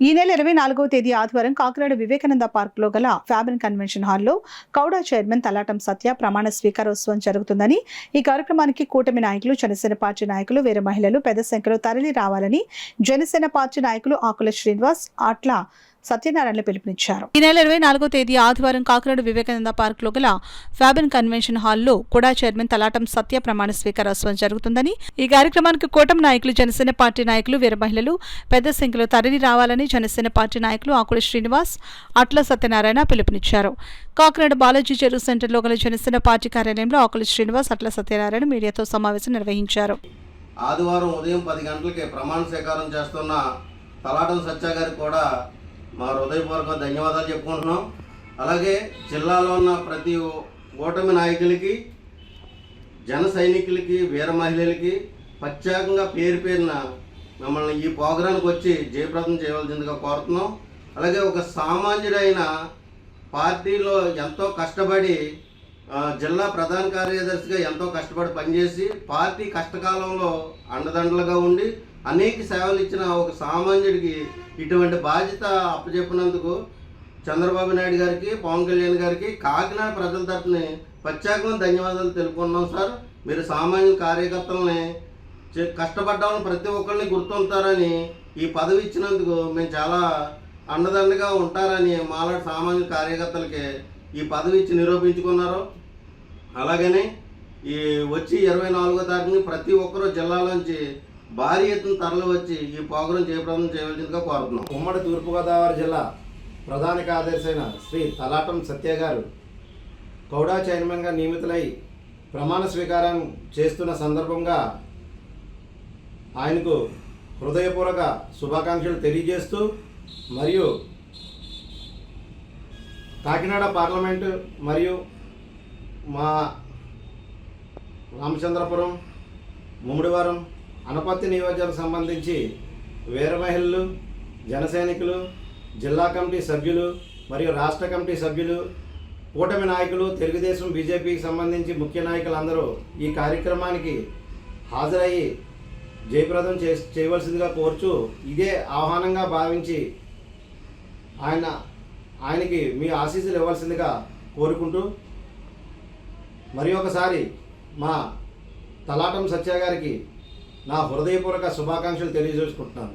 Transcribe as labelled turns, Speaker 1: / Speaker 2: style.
Speaker 1: ఈ నెల 24వ తేదీ ఆదివారం కాకినాడ వివేకానంద పార్క్లో గల ఫ్యాబన్ కన్వెన్షన్ హాల్లో కౌడా చైర్మన్ తలాటం సత్య ప్రమాణ స్వీకారోత్సవం జరుగుతుందని, ఈ కార్యక్రమానికి కూటమి నాయకులు, జనసేన పార్టీ నాయకులు, వీర మహిళలు పెద్ద సంఖ్యలో తరలి రావాలని జనసేన పార్టీ నాయకులు ఆకుల శ్రీనివాస్, అట్ల సత్యనారాయణ పిలుపునిచ్చారు. ఈ నెల 24వ తేదీ ఆదివారం కాకినాడ వివేకానంద పార్క్ లో గల ఫ్యాబన్ కన్వెన్షన్ హాల్లో కూడా చైర్మన్ తలాటం సత్య ప్రమాణ స్వీకారోత్సవం జరుగుతుందని, ఈ కార్యక్రమానికి కూటమి నాయకులు, జనసేన పార్టీ నాయకులు, వీర మహిళలు పెద్ద సంఖ్యలో తరలి రావాలని జనసేన పార్టీ నాయకులు ఆకుల శ్రీనివాస్, అట్ల సత్యనారాయణ పిలుపునిచ్చారు. కాకినాడ బాలాజీ చెరువు సెంటర్లో గల జనసేన పార్టీ కార్యాలయంలో ఆకుల శ్రీనివాస్, అట్ల సత్యనారాయణ మీడియాతో సమావేశం నిర్వహించారు.
Speaker 2: ఆదివారం ఉదయం 10 గంటలకి ప్రమాణ స్వీకారం చేస్తున్న తలాటం సత్య గారికి కూడా మా హృదయపూర్వక ధన్యవాదాలు చెప్పుకుంటున్నాం. అలాగే జిల్లాలో ఉన్న ప్రతి కూటమి నాయకులకి, జన సైనికులకి, వీర మహిళలకి ప్రత్యేకంగా పేరున మిమ్మల్ని ఈ ప్రోగ్రాంకి వచ్చి జయప్రదం చేయవలసిందిగా కోరుతున్నాం. అలాగే ఒక సామాన్యుడైన పార్టీలో ఎంతో కష్టపడి జిల్లా ప్రధాన కార్యదర్శిగా ఎంతో కష్టపడి పనిచేసి పార్టీ కష్టకాలంలో అండదండలుగా ఉండి అనేక సేవలు ఇచ్చిన ఒక సామాన్యుడికి ఇటువంటి బాధ్యత అప్పచెప్పినందుకు చంద్రబాబు నాయుడు గారికి, పవన్ కళ్యాణ్ గారికి కాకినాడ ప్రజల తరఫున ప్రత్యేకంగా ధన్యవాదాలు తెలుపుకున్నాం సార్. మీరు సామాన్య కార్యకర్తలని కష్టపడ్డామని ప్రతి ఒక్కరిని గుర్తుంటారని, ఈ పదవి ఇచ్చినందుకు మేము చాలా అండదండగా ఉంటారని మాలాంటి సామాన్య కార్యకర్తలకి ఈ పదవి ఇచ్చి నిరూపించుకున్నారు. అలాగనే ఈ వచ్చి 24వ తారీఖుని ప్రతి ఒక్కరూ జిల్లాలోంచి భారీ ఎత్తున తరలి వచ్చి ఈ ప్రోగ్రాం జయప్రదం చేయవలసిందిగా కోరుతున్నాం.
Speaker 3: ఉమ్మడి తూర్పుగోదావరి జిల్లా ప్రధాన కార్యదర్శి అయిన శ్రీ తలాటం సత్య గారు కౌడా చైర్మన్గా నియమితులై ప్రమాణ స్వీకారం చేస్తున్న సందర్భంగా ఆయనకు హృదయపూర్వక శుభాకాంక్షలు తెలియజేస్తూ, మరియు కాకినాడ పార్లమెంటు మరియు మా రామచంద్రపురం, ముమ్మిడివరం, అనపర్తి నియోజకవర్గం సంబంధించి వీర మహిళలు, జన సైనికులు, జిల్లా కమిటీ సభ్యులు మరియు రాష్ట్ర కమిటీ సభ్యులు, కూటమి నాయకులు, తెలుగుదేశం, బీజేపీకి సంబంధించి ముఖ్య నాయకులు అందరూ ఈ కార్యక్రమానికి హాజరయ్యి జయప్రదం చేయవలసిందిగా కోరుచు, ఇదే ఆహ్వానంగా భావించి ఆయనకి మీ ఆశీస్సులు ఇవ్వాల్సిందిగా కోరుకుంటూ, మరి ఒకసారి మా తలాటం సత్య గారికి నా హృదయపూర్వక శుభాకాంక్షలు తెలియజేసుకుంటున్నాను.